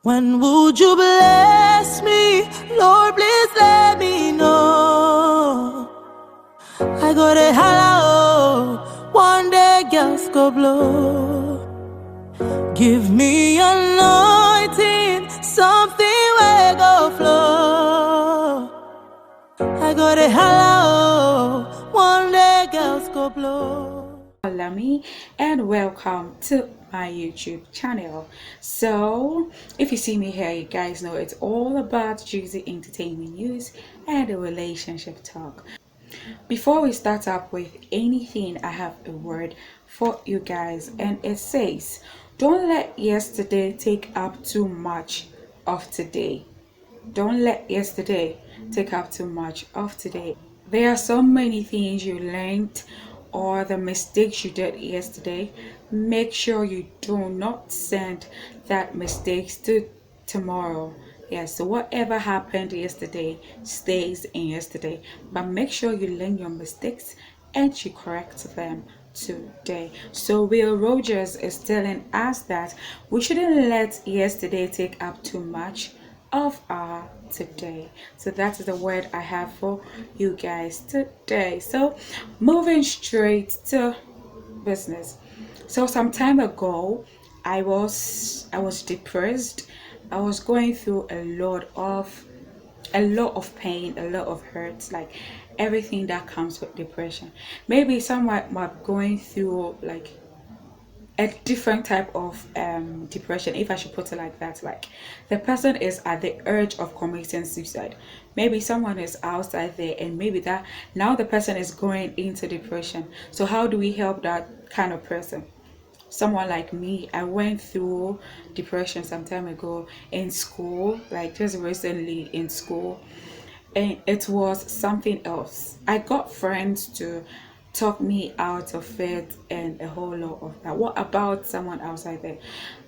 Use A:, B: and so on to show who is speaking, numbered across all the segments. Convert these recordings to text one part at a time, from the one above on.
A: When would you bless me? Lord, please let me know. I got a hello, one day girls go blow. Give me anointing, something will go flow. I got a hello, one day girls go blow.
B: Hello me and welcome to my YouTube channel. So if you see me here, you guys know it's all about juicy entertainment news and a relationship talk. Before we start up with anything, I have a word for you guys, and it says, don't let yesterday take up too much of today. Don't let yesterday take up too much of today. There are so many things you learned or the mistakes you did yesterday. Make sure you do not send that mistakes to tomorrow. Yes, so whatever happened yesterday stays in yesterday, but make sure you learn your mistakes and you correct them today. So Will Rogers is telling us that we shouldn't let yesterday take up too much of our today. So that is the word I have for you guys today. So moving straight to business. So some time ago, I was depressed. I was going through a lot of pain, a lot of hurts, like everything that comes with depression. Maybe someone might going through like a different type of depression, if I should put it like that. Like the person is at the urge of committing suicide. Maybe someone is outside there, and maybe that now the person is going into depression. So how do we help that kind of person? Someone like me, I went through depression some time ago in school, like just recently in school, and it was something else. I got friends to talk me out of it and a whole lot of that. What about someone outside there?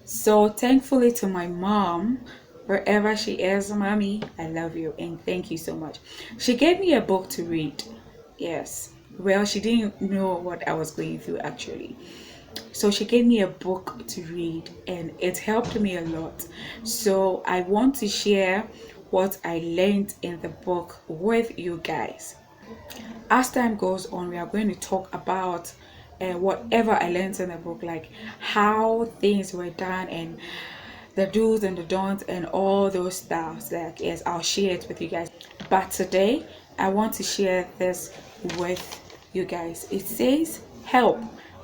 B: So thankfully to my mom, wherever she is, mommy, I love you and thank you so much. She gave me a book to read. Yes. Well, she didn't know what I was going through actually. So she gave me a book to read and it helped me a lot. So I want to share what I learned in the book with you guys. As time goes on, we are going to talk about whatever I learned in the book, like how things were done and the do's and the don'ts and all those stuff. Like, yes, I'll share it with you guys. But today, I want to share this with you guys. It says, help,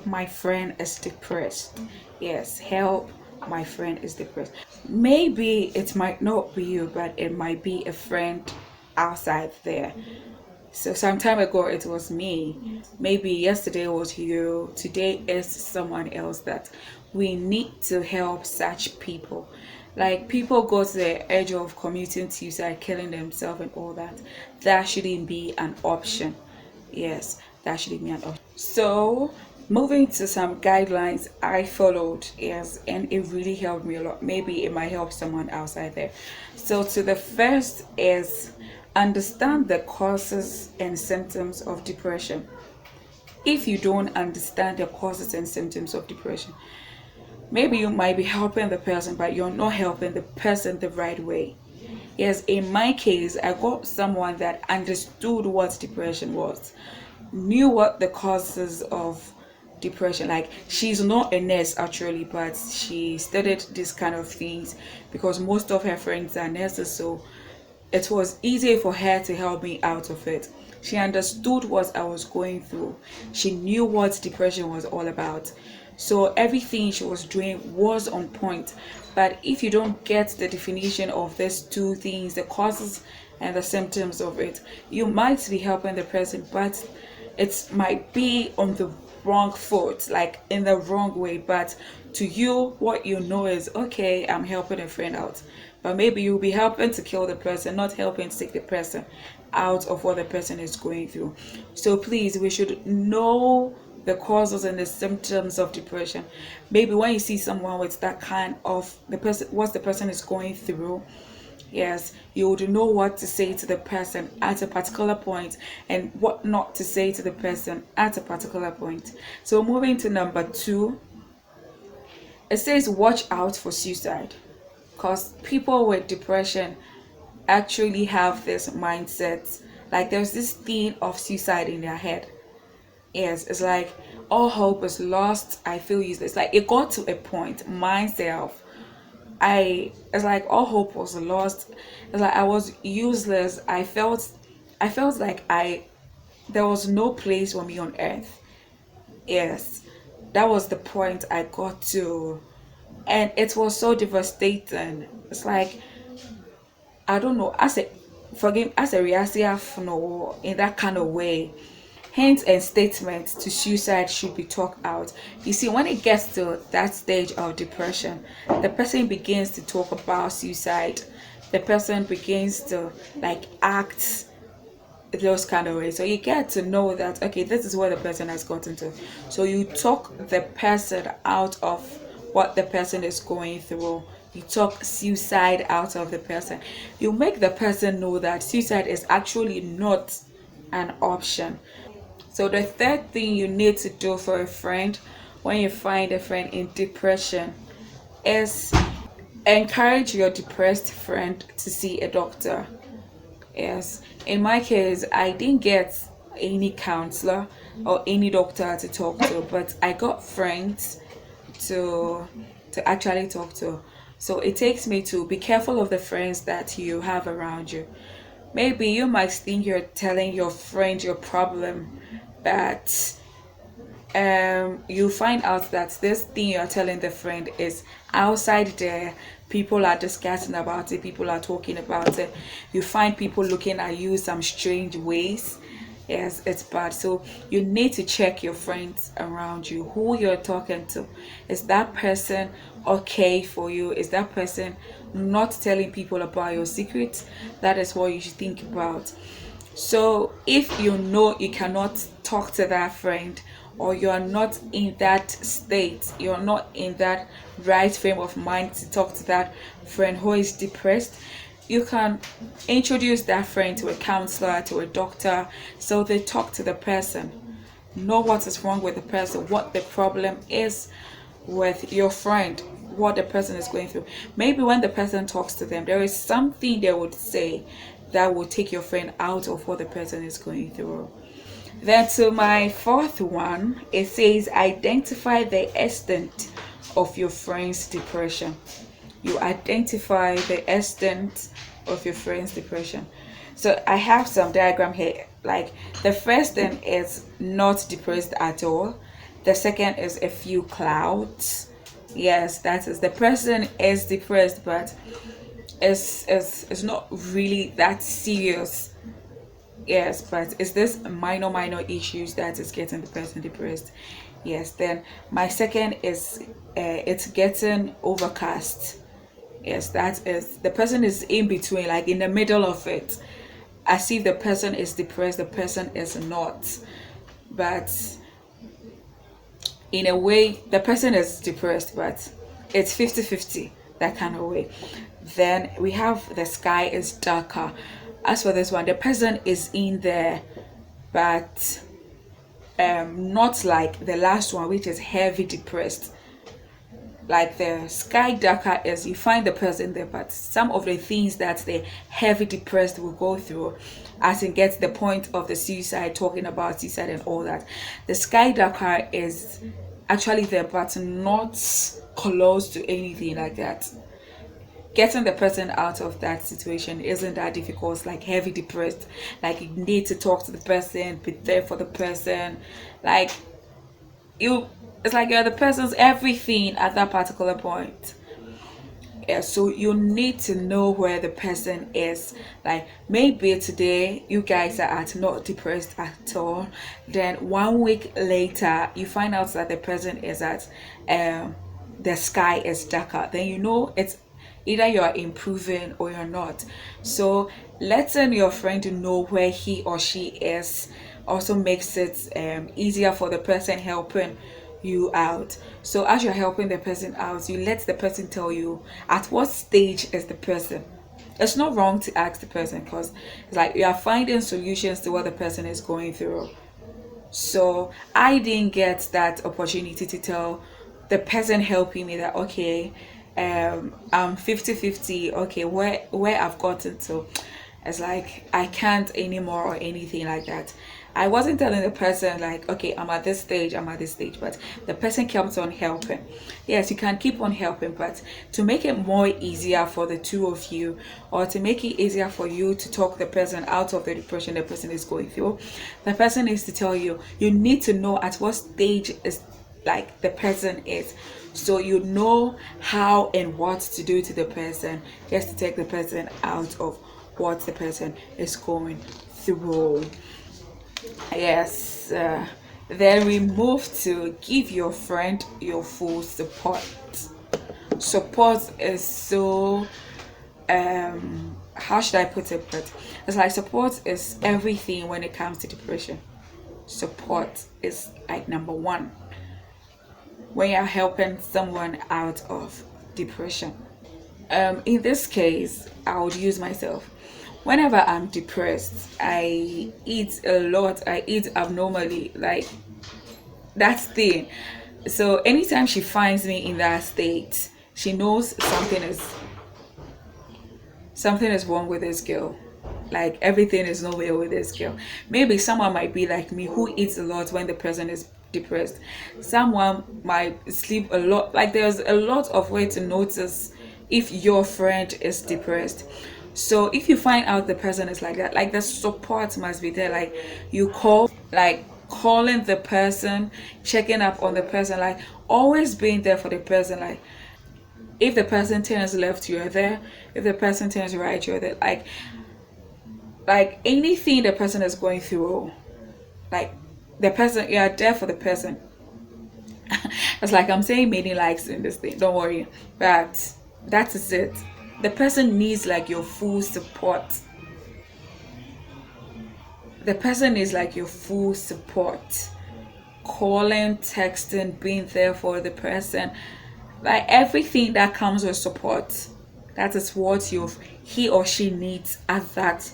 B: my friend is depressed. Yes, help, my friend is depressed. Maybe it might not be you, but it might be a friend outside there. So some time ago it was me. Maybe yesterday was you. Today is someone else that we need to help such people. Like people go to the edge of committing suicide, killing themselves and all that. That shouldn't be an option. Yes, that shouldn't be an option. So moving to some guidelines I followed, yes, and it really helped me a lot. Maybe it might help someone outside there. So to the first is understand the causes and symptoms of depression. If you don't understand the causes and symptoms of depression, maybe you might be helping the person, but you're not helping the person the right way. Yes, in my case, I got someone that understood what depression was, knew what the causes of depression, like she's not a nurse actually, but she studied this kind of things because most of her friends are nurses, so it was easy for her to help me out of it. She understood what I was going through. She knew what depression was all about. So everything she was doing was on point. But if you don't get the definition of these two things, the causes and the symptoms of it, you might be helping the person, but it might be on the wrong foot, like in the wrong way. But to you, what you know is, okay, I'm helping a friend out. But maybe you'll be helping to kill the person, not helping to take the person out of what the person is going through. So please, we should know the causes and the symptoms of depression. Maybe when you see someone with that kind of what the person is going through, yes, you would know what to say to the person at a particular point and what not to say to the person at a particular point. So moving to number 2, it says watch out for suicide. because people with depression actually have this mindset, like there's this thing of suicide in their head. Yes, it's like all hope is lost, I feel useless. Like it got to a point myself, it's like all hope was lost. It's like I was useless. I felt like I there was no place for me on earth. Yes, that was the point I got to, and it was so devastating. It's like I don't know, as a forgive as a reactive no in that kind of way. Hints and statements to suicide should be talked out. You see, when it gets to that stage of depression, the person begins to talk about suicide. The person begins to like act those kind of ways. So you get to know that okay, this is what the person has gotten to. So you talk the person out of what the person is going through. You talk suicide out of the person. You make the person know that suicide is actually not an option. So the third thing you need to do for a friend when you find a friend in depression is encourage your depressed friend to see a doctor. Yes. In my case, I didn't get any counselor or any doctor to talk to, but I got friends to actually talk to. So it takes me to be careful of the friends that you have around you. Maybe you might think you're telling your friend your problem, but you find out that this thing you're telling the friend is outside there. People are discussing about it, people are talking about it. You find people looking at you some strange ways. Yes, it's bad. So you need to check your friends around you, who you're talking to. Is that person okay for you? Is that person not telling people about your secrets? That is what you should think about. So if you know you cannot talk to that friend, or you're not in that state, you're not in that right frame of mind to talk to that friend who is depressed, you can introduce that friend to a counselor, to a doctor, so they talk to the person, know what is wrong with the person, what the problem is with your friend, what the person is going through. Maybe when the person talks to them, there is something they would say that will take your friend out of what the person is going through. Then to my fourth one, it says identify the extent of your friend's depression. You identify the extent of your friend's depression. So I have some diagram here. Like the first thing is not depressed at all. The second is a few clouds. Yes, that is the person is depressed, but it's not really that serious. Yes, but it's this minor issues that is getting the person depressed. Yes, then my second is it's getting overcast. Yes, that is the person is in between, like in the middle of it, as if the person is depressed, the person is not. But in a way, the person is depressed, but it's 50-50, that kind of way. Then we have the sky is darker. As for this one, the person is in there, but not like the last one, which is heavy depressed. Like the sky darker is you find the person there, but some of the things that the heavy depressed will go through, as it gets the point of the suicide, talking about suicide and all that. The sky darker is actually there, but not close to anything like that. Getting the person out of that situation isn't that difficult. Like heavy depressed, like you need to talk to the person, be there for the person, like you it's like you're the person's everything at that particular point. Yeah, so you need to know where the person is. Like maybe today you guys are at not depressed at all, then 1 week later you find out that the person is at the sky is darker, then you know it's either you're improving or you're not. So letting your friend know where he or she is also makes it easier for the person helping you out. So as you're helping the person out, you let the person tell you at what stage is the person. It's not wrong to ask the person, because it's like you are finding solutions to what the person is going through. So I didn't get that opportunity to tell the person helping me that okay, I'm 50-50. Okay, where I've gotten to, it's like I can't anymore or anything like that. I wasn't telling the person like, okay, I'm at this stage, I'm at this stage, but the person kept on helping. Yes, you can keep on helping, but to make it more easier for the two of you, or to make it easier for you to talk the person out of the depression the person is going through, the person needs to tell you, you need to know at what stage is like the person is, so you know how and what to do to the person just to take the person out of what the person is going through. Yes. Then we move to give your friend your full support. Support is so, how should I put it, but it's like support is everything when it comes to depression. Support is like number one when you're helping someone out of depression. In this case, I would use myself. Whenever I'm depressed, I eat a lot, I eat abnormally, like that's thing. So anytime she finds me in that state, she knows something is wrong with this girl. Like everything is nowhere with this girl. Maybe someone might be like me who eats a lot when the person is depressed. Someone might sleep a lot. Like there's a lot of way to notice if your friend is depressed. So if you find out the person is like that, like the support must be there. Like you call, like calling the person, checking up on the person, like always being there for the person. Like if the person turns left, you're there. If the person turns right, you're there. Like anything the person is going through, like the person, you are there for the person. It's like I'm saying many likes in this thing, don't worry, but that is it. The person needs like your full support. The person is like your full support. Calling, texting, being there for the person, like everything that comes with support, that is what he or she needs at that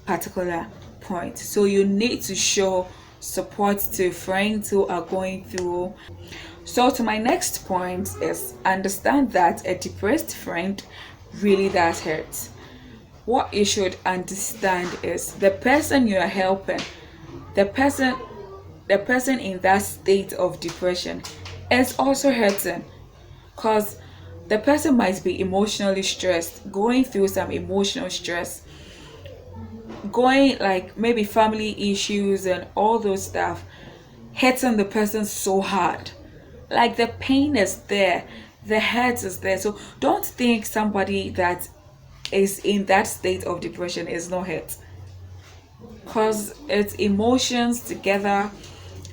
B: particular point. So you need to show support to friends who are going through. So to my next point is understand that a depressed friend really does hurt. What you should understand is the person you are helping, the person the person in that state of depression is also hurting, because the person might be emotionally stressed, going through some emotional stress, going like maybe family issues and all those stuff, hitting the person so hard. Like the pain is there, the hurt is there. So don't think somebody that is in that state of depression is not hurt, because it's emotions together,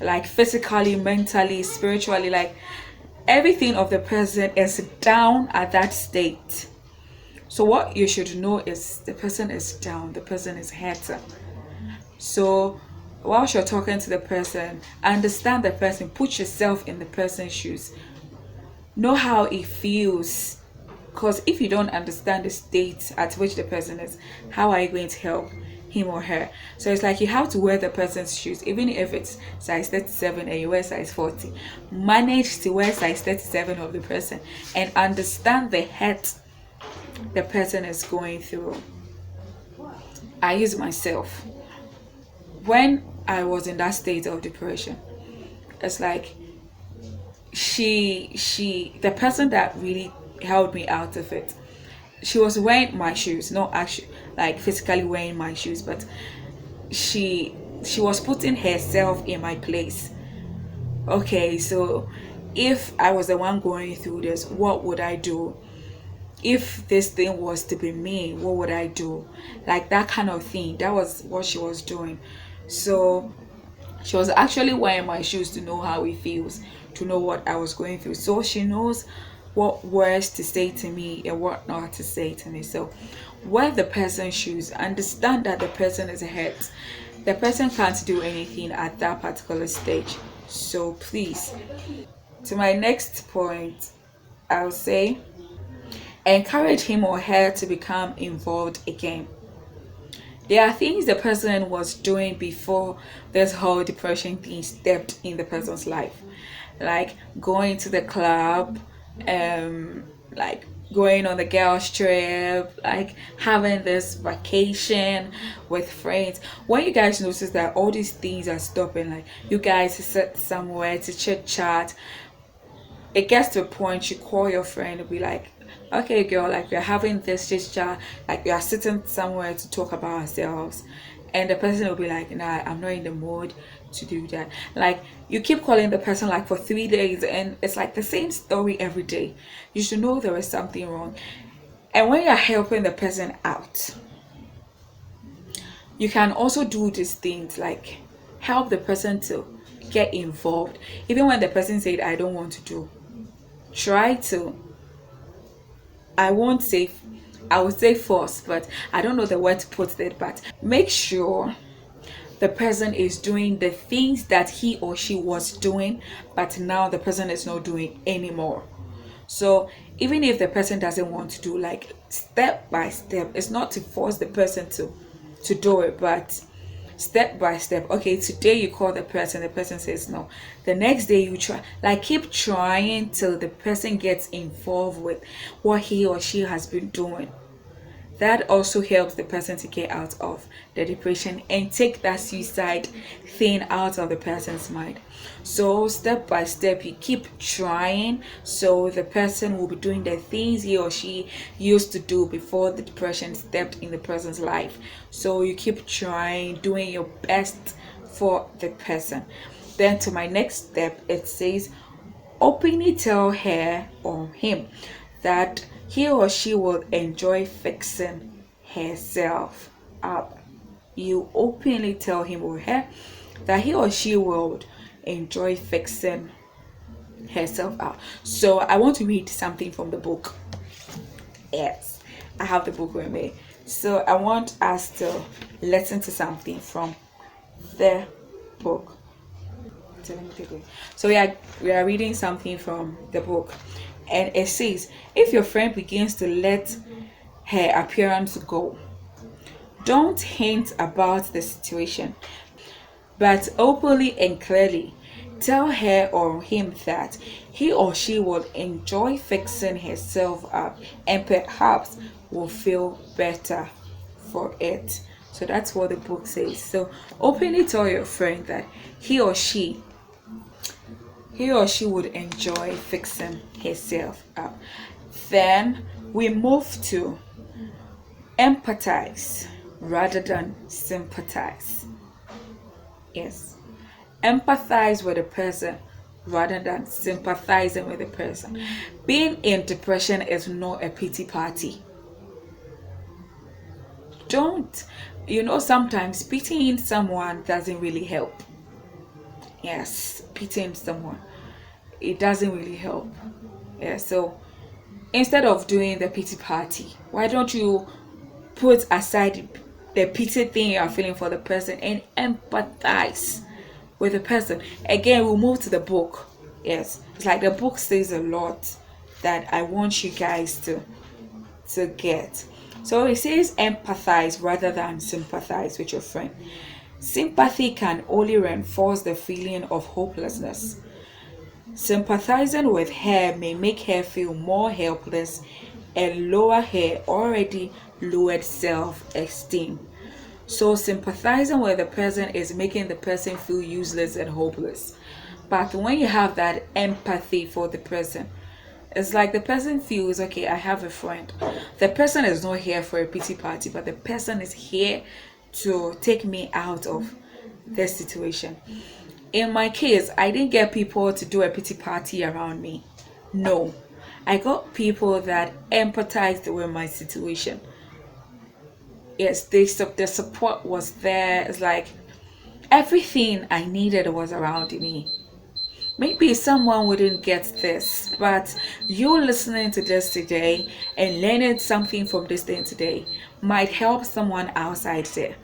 B: like physically, mentally, spiritually, like everything of the person is down at that state. So what you should know is the person is down, the person is hurting. So whilst you're talking to the person, understand the person, put yourself in the person's shoes, know how it feels. Because if you don't understand the state at which the person is, how are you going to help him or her? So it's like you have to wear the person's shoes, even if it's size 37 and you wear size 40. Manage to wear size 37 of the person and understand the hurt the person is going through. I use myself. When I was in that state of depression, it's like the person that really held me out of it, she was wearing my shoes, not actually like physically wearing my shoes, but she was putting herself in my place. Okay, so if I was the one going through this, what would I do? If this thing was to be me, what would I do? Like that kind of thing. That was what she was doing. So she was actually wearing my shoes to know how it feels, to know what I was going through. So she knows what words to say to me and what not to say to me. So wear the person's shoes, understand that the person is hurt. The person can't do anything at that particular stage. So please, to my next point, I'll say encourage him or her to become involved again. There are things the person was doing before this whole depression thing stepped in the person's life, like going to the club, like going on the girls trip, like having this vacation with friends. When you guys notice that all these things are stopping, like you guys sit somewhere to chit chat, it gets to a point you call your friend and be like, okay girl, like we're having this chit chat, like we are sitting somewhere to talk about ourselves, and the person will be like, nah, I'm not in the mood to do that. Like you keep calling the person like for 3 days and it's like the same story every day. You should know there is something wrong. And when you're helping the person out, you can also do these things like help the person to get involved. Even when the person said, I don't want to do, try to, I won't say, I would say force, but I don't know the word to put it, but make sure the person is doing the things that he or she was doing, but now the person is not doing anymore. So even if the person doesn't want to do, like step by step, it's not to force the person to do it, but step by step. Okay, today you call the person says no, the next day you try, like keep trying till the person gets involved with what he or she has been doing. That also helps the person to get out of the depression and take that suicide thing out of the person's mind. So step by step you keep trying, so the person will be doing the things he or she used to do before the depression stepped in the person's life. So you keep trying, doing your best for the person. Then to my next step, it says openly tell her or him that he or she will enjoy fixing herself up. You openly tell him or her that he or she will enjoy fixing herself up. So I want to read something from the book. Yes, I have the book with me. So I want us to listen to something from the book. So let me take it. So we are reading something from the book, and it says, if your friend begins to let her appearance go, don't hint about the situation, but openly and clearly tell her or him that he or she will enjoy fixing herself up and perhaps will feel better for it. So that's what the book says. So openly tell your friend that he or she would enjoy fixing herself up. Then we move to empathize rather than sympathize. Yes, empathize with the person rather than sympathizing with the person. Being in depression is not a pity party. Don't, sometimes pitying someone doesn't really help. Yes, pitying someone, it doesn't really help. Yeah, so instead of doing the pity party, why don't you put aside the pity thing you are feeling for the person and empathize with the person? Again, we'll move to the book. Yes, it's like the book says a lot that I want you guys to get. So it says empathize rather than sympathize with your friend. Sympathy can only reinforce the feeling of hopelessness. Sympathizing with her may make her feel more helpless and lower her already lowered self-esteem. So sympathizing with the person is making the person feel useless and hopeless. But when you have that empathy for the person, it's like the person feels, okay, I have a friend. The person is not here for a pity party, but the person is here to take me out of this situation. In my case, I didn't get people to do a pity party around me. No, I got people that empathized with my situation. Yes, the support was there. It's like everything I needed was around me. Maybe someone wouldn't get this, but you listening to this today and learning something from this thing today might help someone outside there.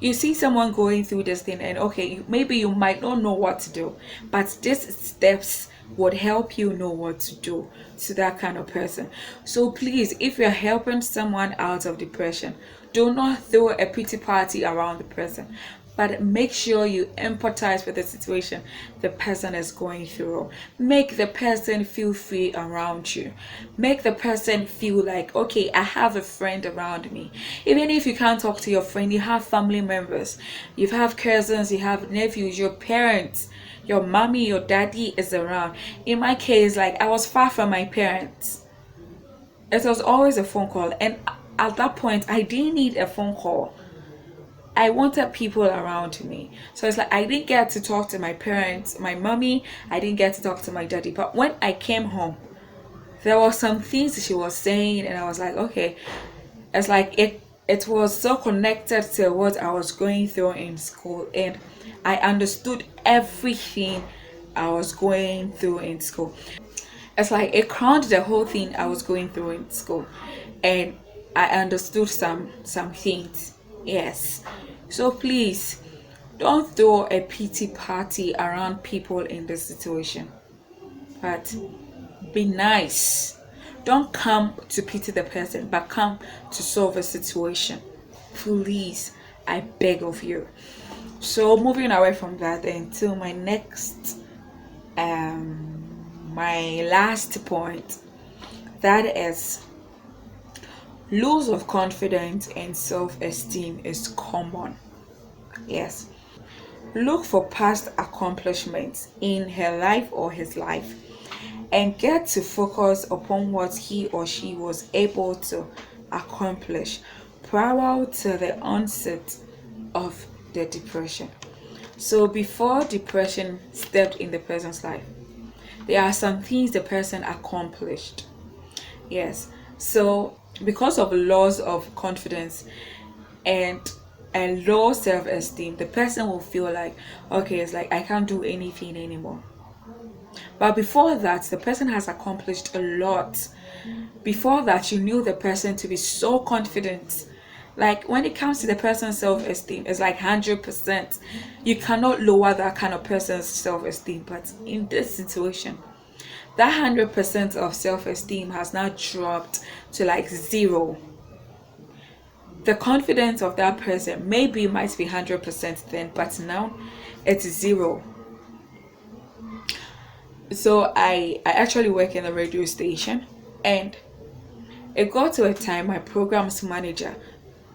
B: You see someone going through this thing, and okay, maybe you might not know what to do, but these steps would help you know what to do to that kind of person. So please, if you're helping someone out of depression, do not throw a pity party around the person, but make sure you empathize with the situation the person is going through. Make the person feel free around you. Make the person feel like, okay, I have a friend around me. Even if you can't talk to your friend, you have family members, you have cousins, you have nephews, your parents, your mommy, your daddy is around. In my case, like, I was far from my parents. It was always a phone call, and at that point I didn't need a phone call. I wanted people around me. So it's like I didn't get to talk to my parents, my mommy, I didn't get to talk to my daddy. But when I came home, there were some things she was saying, and I was like, okay. It's like it was so connected to what I was going through in school, and I understood everything I was going through in school. It's like it crowned the whole thing I was going through in school, and I understood some things. Yes. So please don't throw a pity party around people in this situation, but be nice. Don't come to pity the person, but come to solve a situation. Please, I beg of you. So moving away from that into my next my last point, that is, loss of confidence and self-esteem is common. Yes. Look for past accomplishments in her life or his life and get to focus upon what he or she was able to accomplish prior to the onset of the depression. So before depression stepped in the person's life, there are some things the person accomplished. Yes. So because of loss of confidence and low self-esteem, the person will feel like, okay, it's like I can't do anything anymore. But before that, the person has accomplished a lot. Before that, you knew the person to be so confident. Like when it comes to the person's self-esteem, it's like 100%. You cannot lower that kind of person's self-esteem. But in this situation, that 100% of self-esteem has now dropped to like zero. The confidence of that person maybe might be 100% then, but now it's zero. So I actually work in a radio station, and it got to a time my programs manager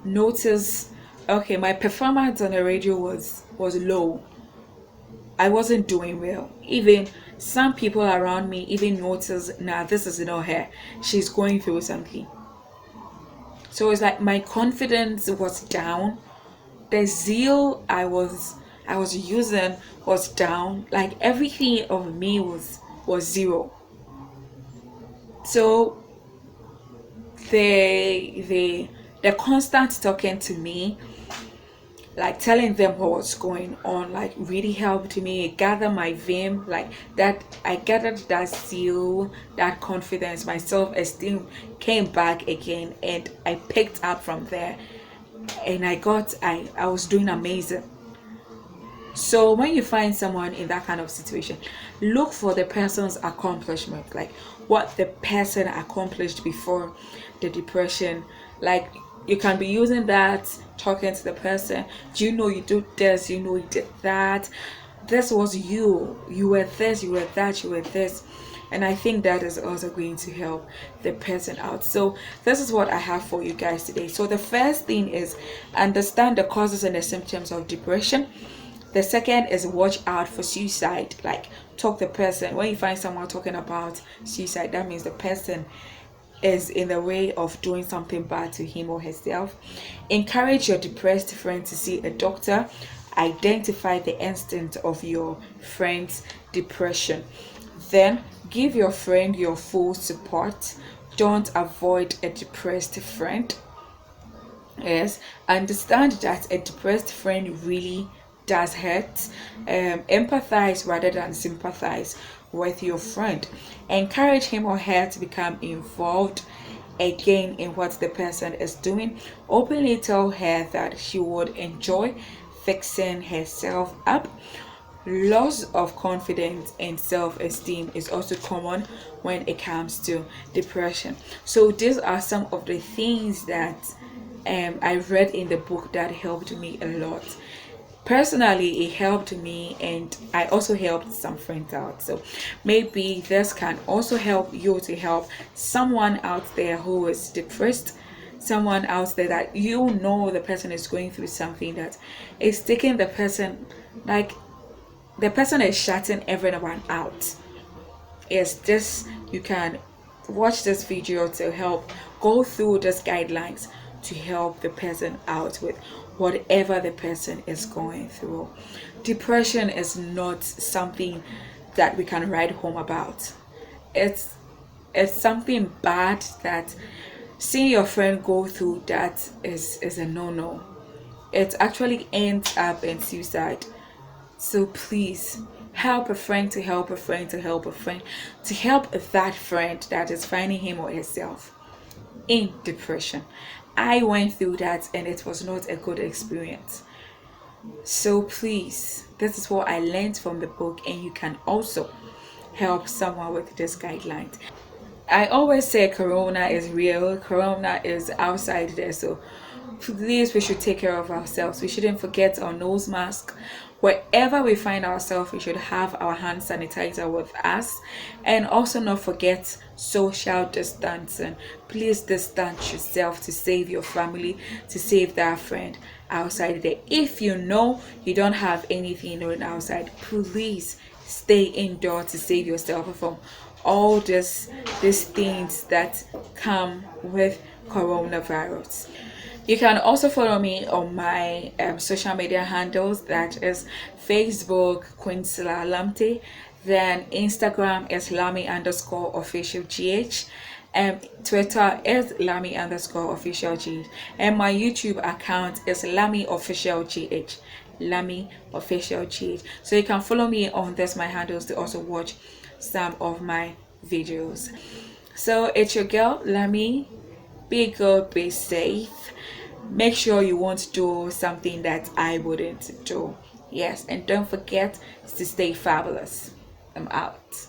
B: noticed, okay, my performance on the radio was low. I wasn't doing well. Even some people around me even noticed, nah, this is not her, she's going through something. So it's like my confidence was down. The zeal I was using was down. Like everything of me was zero. So the constant talking to me, like telling them what was going on, like really helped me gather my vim, like that. I gathered that zeal, that confidence, my self-esteem came back again, and I picked up from there, and I was doing amazing. So when you find someone in that kind of situation, look for the person's accomplishment, like what the person accomplished before the depression. Like you can be using that, talking to the person. Do you know you do this? You know you did that. This was you. You were this, you were that, you were this. And I think that is also going to help the person out. So this is what I have for you guys today. So the first thing is understand the causes and the symptoms of depression. The second is watch out for suicide. Like talk the person. When you find someone talking about suicide, that means the person is in the way of doing something bad to him or herself. Encourage your depressed friend to see a doctor. Identify the extent of your friend's depression. Then give your friend your full support. Don't avoid a depressed friend. Yes, understand that a depressed friend really does hurt. Empathize rather than sympathize with your friend. Encourage him or her to become involved again in what the person is doing. Openly tell her that she would enjoy fixing herself up. Loss of confidence and self-esteem is also common when it comes to depression. So these are some of the things that I read in the book that helped me a lot. Personally, it helped me, and I also helped some friends out. So maybe this can also help you to help someone out there who is depressed, someone out there that you know the person is going through something that is taking the person, like the person is shutting everyone out. Is this, you can watch this video to help go through these guidelines to help the person out with whatever the person is going through. Depression is not something that we can write home about. It's it's something bad that seeing your friend go through that is a no-no. It actually ends up in suicide. So please help a friend to help a friend to help a friend to help that friend that is finding him or herself in depression. I went through that and it was not a good experience. So please, this is what I learned from the book, and you can also help someone with this guidelines. I always say corona is real, corona is outside there, so please, we should take care of ourselves. We shouldn't forget our nose mask. Wherever we find ourselves, we should have our hand sanitizer with us, and also not forget social distancing. Please distance yourself to save your family, to save that friend outside there. If you know you don't have anything doing outside, please stay indoor to save yourself from all these things that come with coronavirus. You can also follow me on my social media handles, that is Facebook Quinsila Lamte, then Instagram is Lami underscore official GH, and Twitter is Lami underscore official GH, and my YouTube account is Lami official GH. Lami official GH. So you can follow me on this my handles to also watch some of my videos. So it's your girl Lami. Be good, be safe. Make sure you won't do something that I wouldn't do. Yes, and don't forget to stay fabulous. I'm out.